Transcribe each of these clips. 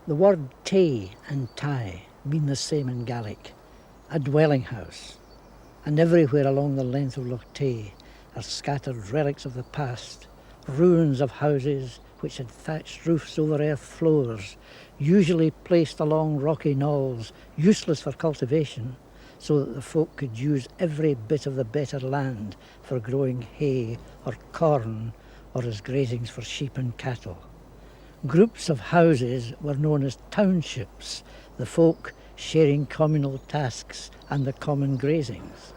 The word tay and tai mean the same in Gaelic, a dwelling house, and everywhere along the length of Loch Tay are scattered relics of the past, ruins of houses which had thatched roofs over earth floors, usually placed along rocky knolls, useless for cultivation, so that the folk could use every bit of the better land for growing hay or corn or as grazings for sheep and cattle. Groups of houses were known as townships, the folk sharing communal tasks and the common grazings.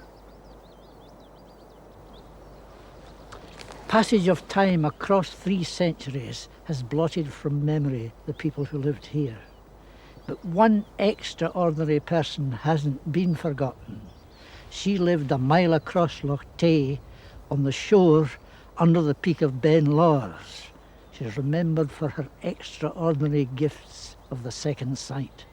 Passage of time across 3 centuries has blotted from memory the people who lived here. But one extraordinary person hasn't been forgotten. She lived a mile across Loch Tay on the shore under the peak of Ben Lawers. She's remembered for her extraordinary gifts of the second sight.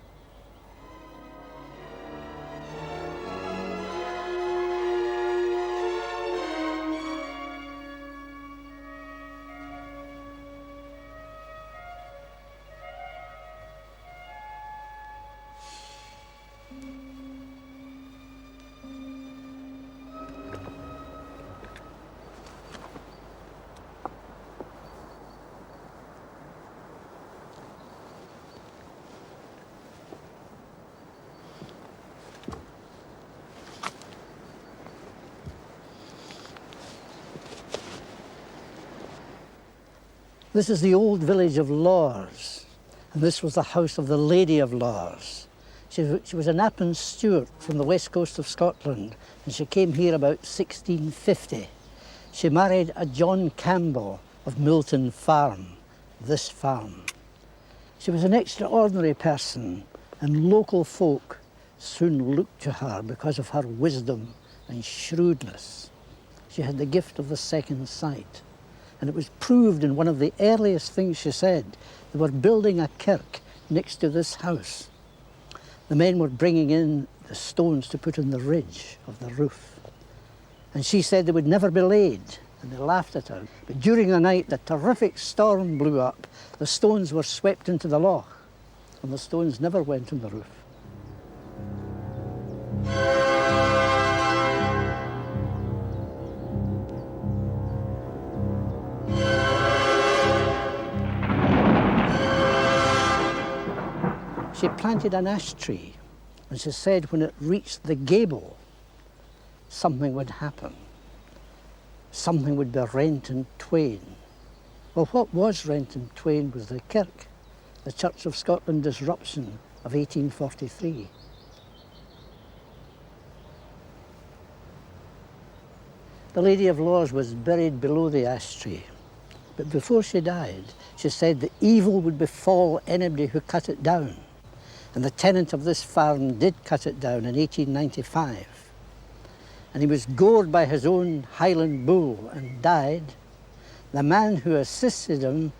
This is the old village of Lawers, and this was the house of the Lady of Lawers. She was an Appin Stewart from the west coast of Scotland, and she came here about 1650. She married a John Campbell of Milton Farm, this farm. She was an extraordinary person, and local folk soon looked to her because of her wisdom and shrewdness. She had the gift of the second sight. And it was proved in one of the earliest things she said. They were building a kirk next to this house. The men were bringing in the stones to put in the ridge of the roof. And she said they would never be laid, and they laughed at her. But during the night, the terrific storm blew up. The stones were swept into the loch, and the stones never went on the roof. She planted an ash tree, and she said when it reached the gable, something would happen. Something would be rent in twain. Well, what was rent in twain was the kirk, the Church of Scotland disruption of 1843. The Lady of Lawers was buried below the ash tree, but before she died, she said that evil would befall anybody who cut it down. And the tenant of this farm did cut it down in 1895. And he was gored by his own Highland bull and died. The man who assisted him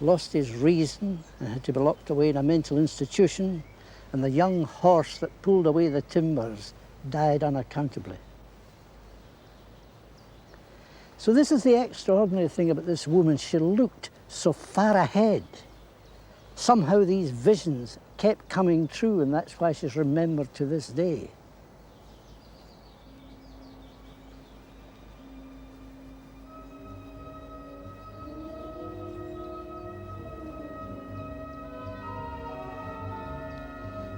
lost his reason and had to be locked away in a mental institution. And the young horse that pulled away the timbers died unaccountably. So this is the extraordinary thing about this woman. She looked so far ahead. Somehow these visions kept coming true, and that's why she's remembered to this day.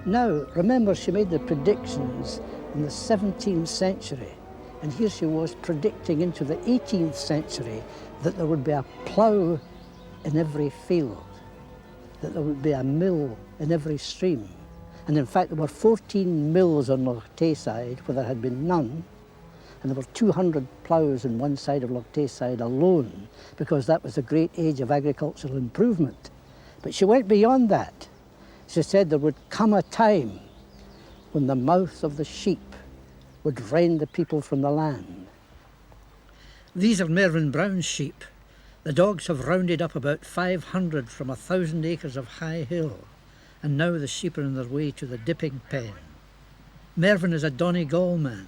Now, remember, she made the predictions in the 17th century, and here she was predicting into the 18th century that there would be a plough in every field, that there would be a mill in every stream. And in fact, there were 14 mills on Loch Tayside where there had been none, and there were 200 ploughs on one side of Loch Tayside alone, because that was a great age of agricultural improvement. But she went beyond that. She said there would come a time when the mouth of the sheep would rend the people from the land. These are Mervyn Brown's sheep. The dogs have rounded up about 500 from 1,000 acres of high hill, and now the sheep are on their way to the dipping pen. Mervyn is a Donegal man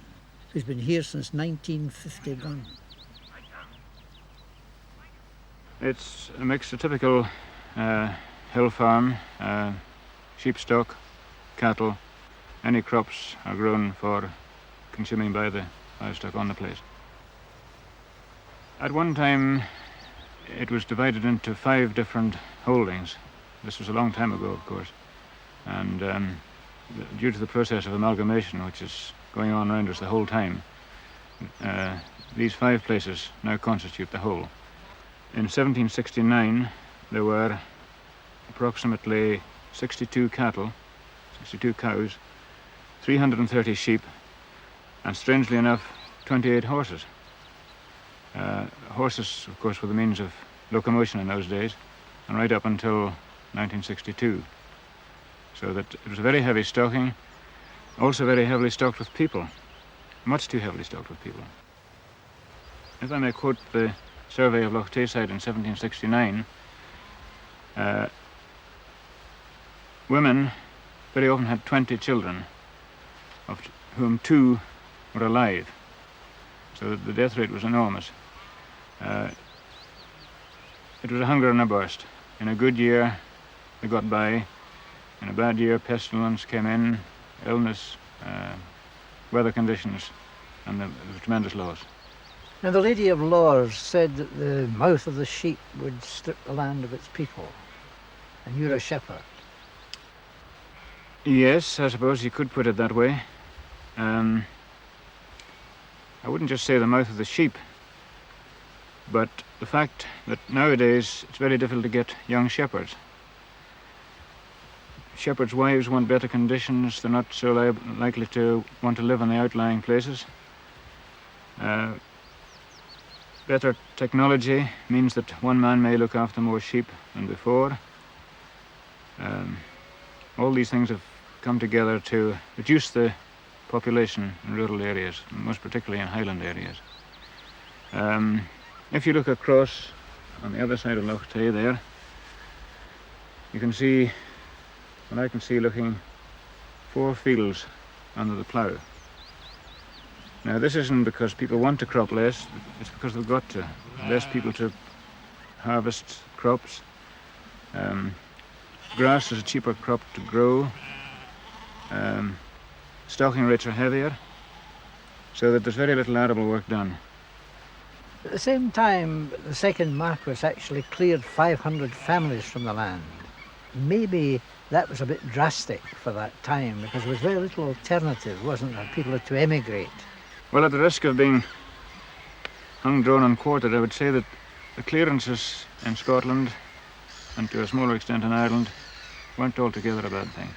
who's been here since 1951. It's a mix, a typical hill farm, sheep stock, cattle, any crops are grown for consuming by the livestock on the place. At one time, it was divided into 5 different holdings. This was a long time ago, of course, and due to the process of amalgamation, which is going on around us the whole time, these 5 places now constitute the whole. In 1769, there were approximately 62 cattle, 62 cows, 330 sheep, and strangely enough, 28 horses. Horses, of course, were the means of locomotion in those days, and right up until 1962. So that it was very heavy stocking, also very heavily stocked with people, much too heavily stocked with people. If I may quote the survey of Loch Tayside in 1769, women very often had 20 children, of whom 2 were alive, so that the death rate was enormous. It was a hunger and a burst. In a good year, they got by. In a bad year, pestilence came in, illness, weather conditions, and there was tremendous loss. Now, the Lady of Lors said that the mouth of the sheep would strip the land of its people, and you're a shepherd. Yes, I suppose you could put it that way. I wouldn't just say the mouth of the sheep, but the fact that nowadays it's very difficult to get young shepherds. Shepherds' wives want better conditions. They're not so likely to want to live in the outlying places. Better technology means that one man may look after more sheep than before. All these things have come together to reduce the population in rural areas, most particularly in highland areas. If you look across on the other side of Loch Tay there, you can see, well, I can see looking 4 fields under the plough. Now, this isn't because people want to crop less, it's because they've got to. Less people to harvest crops. Grass is a cheaper crop to grow. Stocking rates are heavier, so that there's very little arable work done. At the same time, the second Marquess actually cleared 500 families from the land. Maybe that was a bit drastic for that time, because there was very little alternative, wasn't there? People had to emigrate. Well, at the risk of being hung, drawn and quartered, I would say that the clearances in Scotland, and to a smaller extent in Ireland, weren't altogether a bad thing.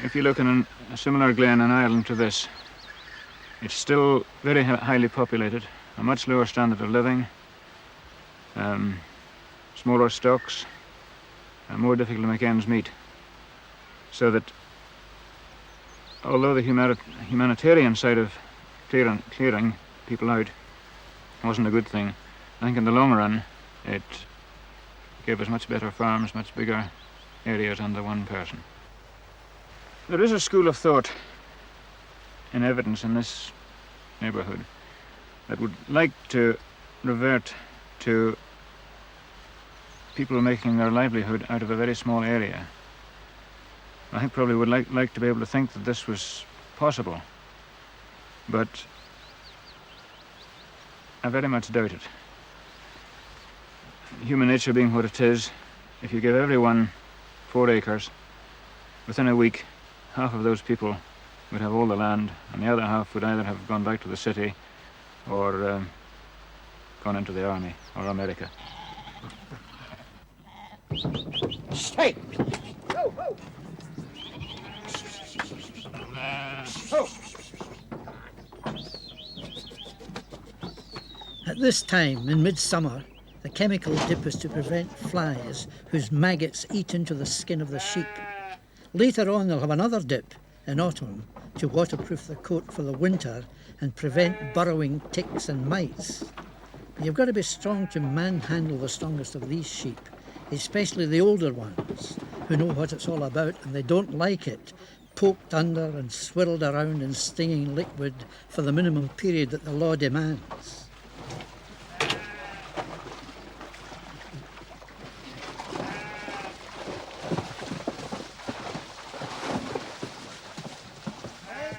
If you look in a similar glen in Ireland to this, it's still very highly populated, a much lower standard of living, smaller stocks, more difficult to make ends meet. So that although the humanitarian side of clearing people out wasn't a good thing, I think in the long run it gave us much better farms, much bigger areas under one person. There is a school of thought in evidence in this neighbourhood that would like to revert to people making their livelihood out of a very small area. I think probably would like to be able to think that this was possible, but I very much doubt it. Human nature being what it is, if you give everyone 4 acres, within a week, half of those people would have all the land, and the other half would either have gone back to the city or gone into the army or America. Stay! Go, go! At this time, in midsummer, the chemical dip is to prevent flies whose maggots eat into the skin of the sheep. Later on, they'll have another dip in autumn to waterproof the coat for the winter and prevent burrowing ticks and mites. But you've got to be strong to manhandle the strongest of these sheep, especially the older ones who know what it's all about, and they don't like it poked under and swirled around in stinging liquid for the minimum period that the law demands.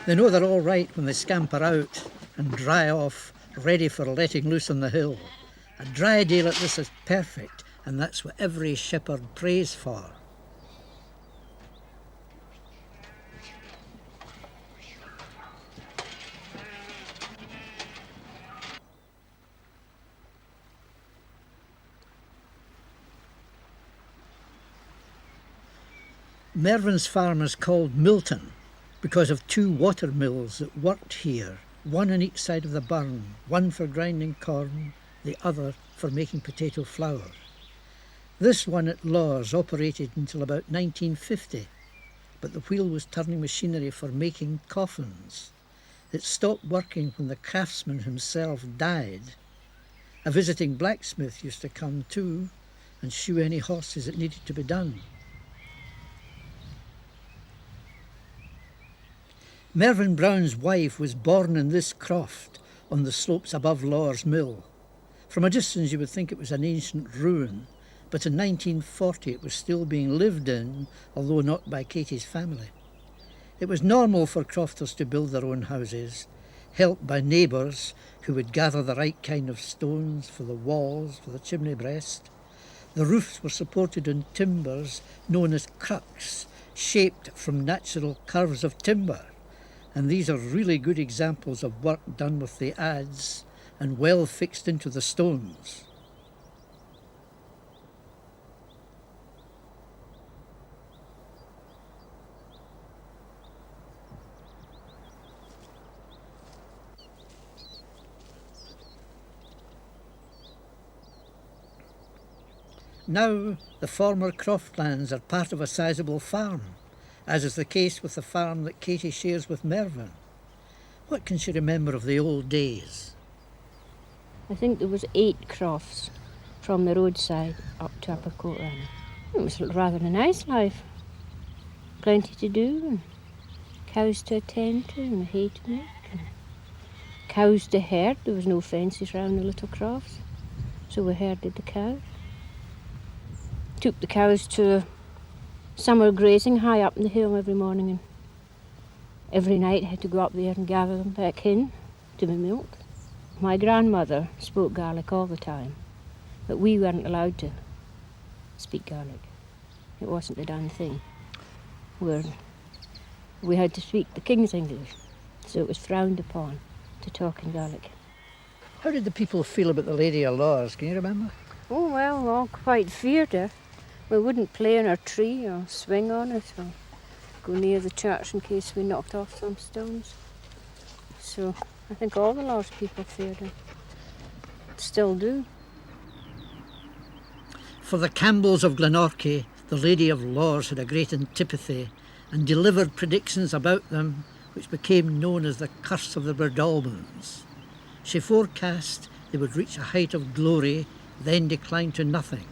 They know they're all right when they scamper out and dry off, ready for letting loose on the hill. A dry day like this is perfect, and that's what every shepherd prays for. Mervyn's farm is called Milton because of two water mills that worked here, one on each side of the burn, one for grinding corn, the other for making potato flour. This one at Lawes operated until about 1950, but the wheel was turning machinery for making coffins. It stopped working when the craftsman himself died. A visiting blacksmith used to come too and shoe any horses that needed to be done. Mervyn Brown's wife was born in this croft on the slopes above Lawes Mill. From a distance you would think it was an ancient ruin, but in 1940 it was still being lived in, although not by Katie's family. It was normal for crofters to build their own houses, helped by neighbours who would gather the right kind of stones for the walls, for the chimney breast. The roofs were supported on timbers known as crucks, shaped from natural curves of timber. And these are really good examples of work done with the adze and well fixed into the stones. Now the former croftlands are part of a sizable farm, as is the case with the farm that Katie shares with Mervyn. What can she remember of the old days? I think there was 8 crofts from the roadside up to Upper Courtland. It was rather a nice life. Plenty to do, and cows to attend to, and hay to make, and cows to herd. There was no fences round the little crofts, so we herded the cows. Took the cows to summer grazing high up in the hill every morning, and every night had to go up there and gather them back in to be milked. My grandmother spoke Gaelic all the time, but we weren't allowed to speak Gaelic. It wasn't a done thing. We had to speak the King's English, so it was frowned upon to talk in Gaelic. How did the people feel about the Lady of Lawes? Can you remember? Oh, well, all quite feared her. We wouldn't play on her tree or swing on it or go near the church in case we knocked off some stones. So I think all the Lawes people feared her. Still do. For the Campbells of Glenorchy, the Lady of Lawes had a great antipathy and delivered predictions about them which became known as the Curse of the Breadalmans. She forecast they would reach a height of glory, then decline to nothing.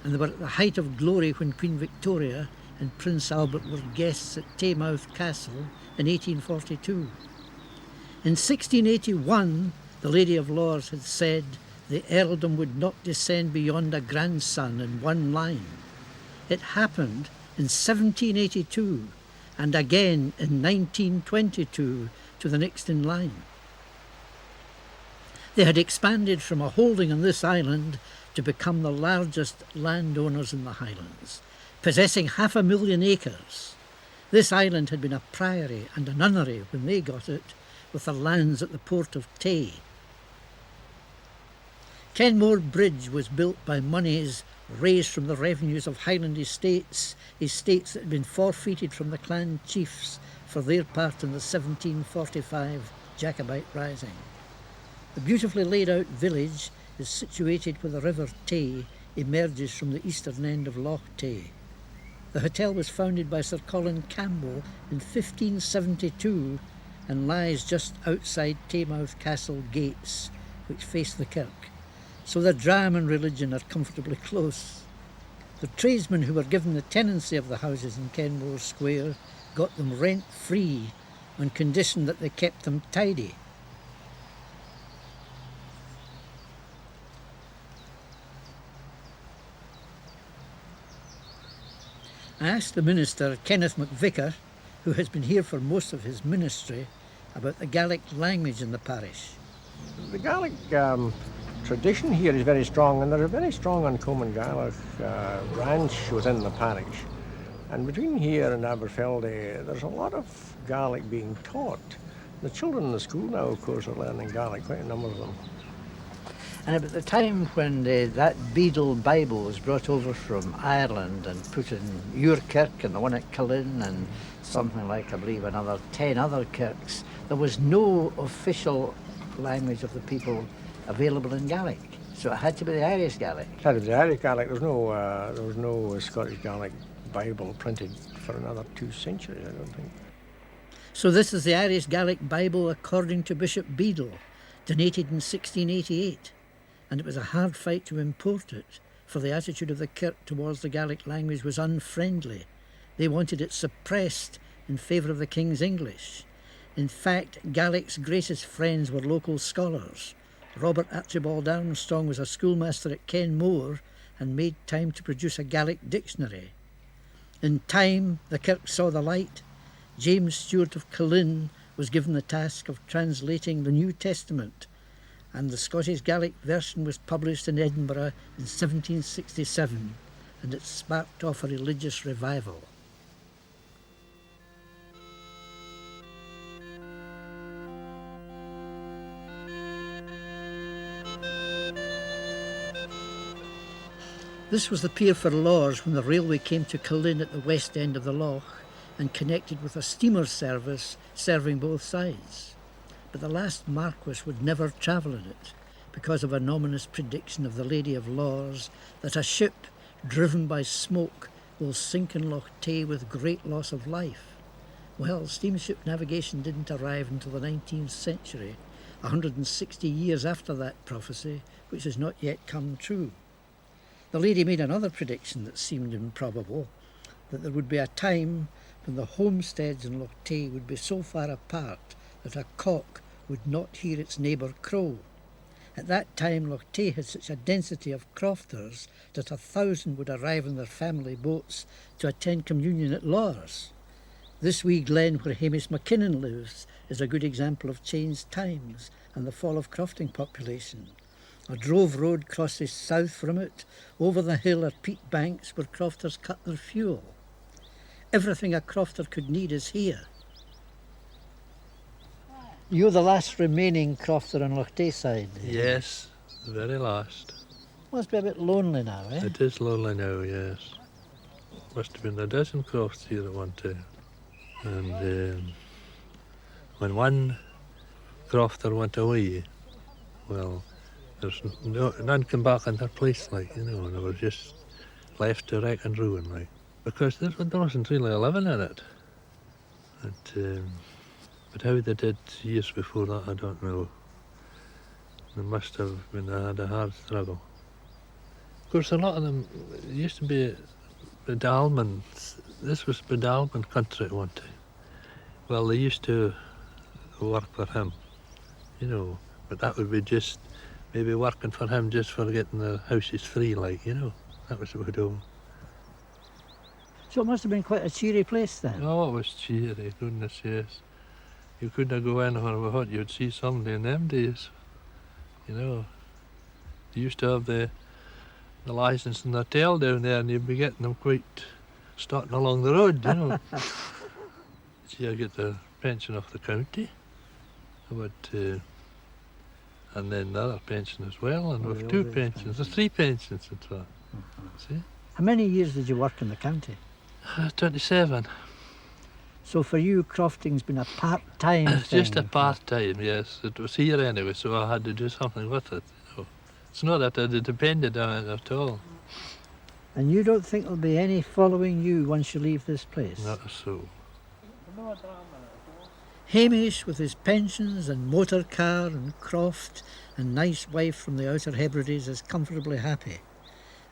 And they were at the height of glory when Queen Victoria and Prince Albert were guests at Taymouth Castle in 1842. In 1681, the Lady of Lawes had said the earldom would not descend beyond a grandson in one line. It happened in 1782 and again in 1922 to the next in line. They had expanded from a holding on this island to become the largest landowners in the Highlands, possessing 500,000 acres. This island had been a priory and a nunnery when they got it, with the lands at the port of Tay. Kenmore Bridge was built by monies raised from the revenues of Highland estates that had been forfeited from the clan chiefs for their part in the 1745 Jacobite Rising. The beautifully laid out village is situated where the River Tay emerges from the eastern end of Loch Tay. The hotel was founded by Sir Colin Campbell in 1572 and lies just outside Taymouth Castle gates, which face the kirk, so the dram and religion are comfortably close. The tradesmen who were given the tenancy of the houses in Kenmore Square got them rent-free on condition that they kept them tidy. I asked the minister, Kenneth McVicker, who has been here for most of his ministry, about the Gaelic language in the parish. The Gaelic tradition here is very strong, and there's a very strong uncommon Gaelic branch within the parish. And between here and Aberfeldy, there's a lot of Gaelic being taught. The children in the school now, of course, are learning Gaelic, quite a number of them. And about the time when that Beadle Bible was brought over from Ireland and put in your kirk and the one at Cullen and something like, I believe, another 10 other kirks, there was no official language of the people available in Gaelic. So it had to be the Irish Gaelic. It had to be the Irish Gaelic. There was no Scottish Gaelic Bible printed for another 2 centuries, I don't think. So this is the Irish Gaelic Bible according to Bishop Beadle, donated in 1688. And it was a hard fight to import it, for the attitude of the kirk towards the Gaelic language was unfriendly. They wanted it suppressed in favour of the King's English. In fact, Gaelic's greatest friends were local scholars. Robert Archibald Armstrong was a schoolmaster at Kenmore and made time to produce a Gaelic dictionary. In time, the kirk saw the light. James Stewart of Cullen was given the task of translating the New Testament, and the Scottish Gaelic version was published in Edinburgh in 1767, and it sparked off a religious revival. This was the pier for Lors when the railway came to Cullen at the west end of the loch and connected with a steamer service serving both sides. But the last Marquess would never travel in it because of an ominous prediction of the Lady of Lors that a ship driven by smoke will sink in Loch Tay with great loss of life. Well, steamship navigation didn't arrive until the 19th century, 160 years after that prophecy, which has not yet come true. The lady made another prediction that seemed improbable, that there would be a time when the homesteads in Loch Tay would be so far apart that a cock would not hear its neighbour crow. At that time, Loch Tay had such a density of crofters that 1,000 would arrive in their family boats to attend communion at Lors. This wee glen where Hamish McKinnon lives is a good example of changed times and the fall of crofting population. A drove road crosses south from it. Over the hill are peat banks where crofters cut their fuel. Everything a crofter could need is here. You're the last remaining crofter on Loch Tay side. Yes, the very last. Must be a bit lonely now, eh? It is lonely now, yes. Must have been a dozen crofts here at one time. And when one crofter went away, well, there's none come back in their place, like, you know, and they were just left to wreck and ruin, like, because there wasn't really a living in it. But how they did years before that, I don't know. They must have had a hard struggle. Of course, a lot of them used to be Bedalman. This was Bedalman country at one time. Well, they used to work for him, you know, but that would be just maybe working for him just for getting the houses free, like, you know. That was what we do. So it must have been quite a cheery place then. Oh, it was cheery, goodness, yes. You couldn't go anywhere with what you'd see somebody in them days, you know. They used to have the licence and the tail down there, and you'd be getting them quite starting along the road, you know. See, I get the pension off the county, but and then the other pension as well, and with 2 pensions, there's 3 pensions in fact. See? How many years did you work in the county? 27. So for you, crofting's been a part-time thing? Just a part-time, yes. It was here anyway, so I had to do something with it, you know. It's not that I depended on it at all. And you don't think there'll be any following you once you leave this place? Not so. Hamish, with his pensions and motor car and croft and nice wife from the Outer Hebrides, is comfortably happy.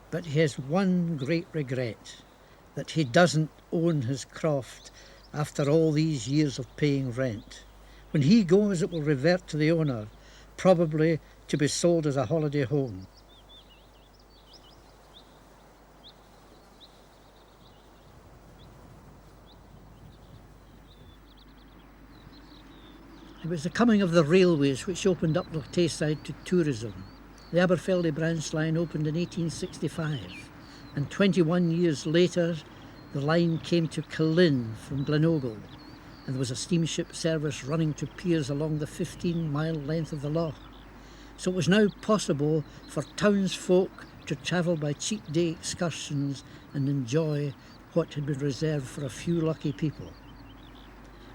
But he has one great regret, that he doesn't own his croft after all these years of paying rent. When he goes, it will revert to the owner, probably to be sold as a holiday home. It was the coming of the railways which opened up Loch Tayside to tourism. The Aberfeldy branch line opened in 1865, and 21 years later the line came to Killin from Glenogle, and there was a steamship service running to piers along the 15-mile length of the loch. So it was now possible for townsfolk to travel by cheap day excursions and enjoy what had been reserved for a few lucky people.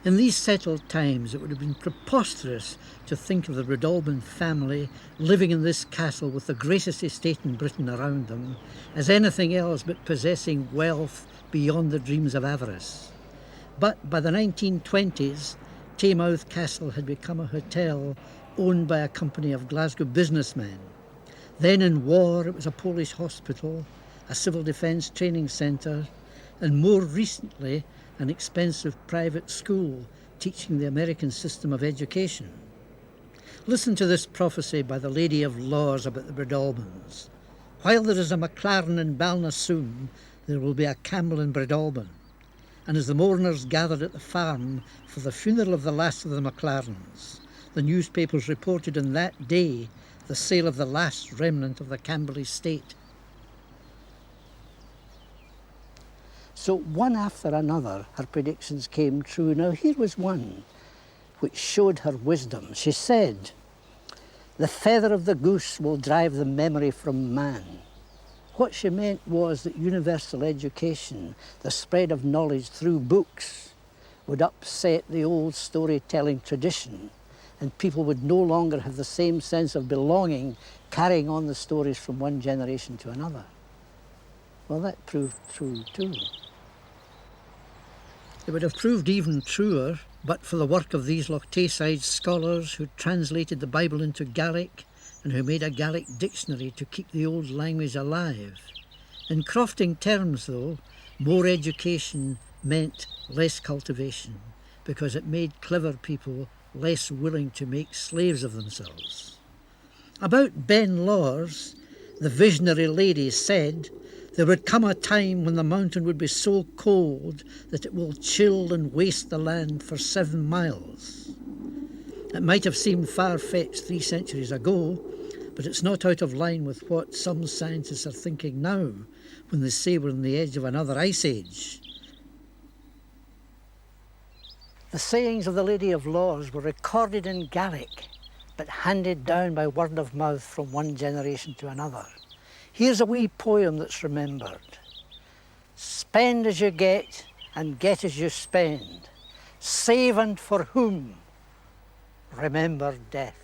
In these settled times, it would have been preposterous to think of the Breadalbane family living in this castle with the greatest estate in Britain around them as anything else but possessing wealth beyond the dreams of avarice. But by the 1920s, Taymouth Castle had become a hotel owned by a company of Glasgow businessmen. Then in war, it was a Polish hospital, a civil defence training centre, and more recently, an expensive private school teaching the American system of education. Listen to this prophecy by the Lady of Laws about the Breadalbanes. While there is a MacLaren in Balnasoon, there will be a Campbell in Breadalbane. And as the mourners gathered at the farm for the funeral of the last of the MacLarens, the newspapers reported on that day the sale of the last remnant of the Campbell estate. So one after another, her predictions came true. Now here was one which showed her wisdom. She said, "The feather of the goose will drive the memory from man." What she meant was that universal education, the spread of knowledge through books, would upset the old storytelling tradition, and people would no longer have the same sense of belonging, carrying on the stories from one generation to another. Well, that proved true too. It would have proved even truer but for the work of these Loch Tayside scholars who translated the Bible into Gaelic and who made a Gaelic dictionary to keep the old language alive. In crofting terms, though, more education meant less cultivation because it made clever people less willing to make slaves of themselves. About Ben Lawers, the visionary lady said, "There would come a time when the mountain would be so cold that it will chill and waste the land for 7 miles. It might have seemed far-fetched 3 centuries ago, but it's not out of line with what some scientists are thinking now when they say we're on the edge of another ice age." The sayings of the Lady of Laws were recorded in Gaelic, but handed down by word of mouth from one generation to another. Here's a wee poem that's remembered. "Spend as you get and get as you spend. Save and for whom? Remember death."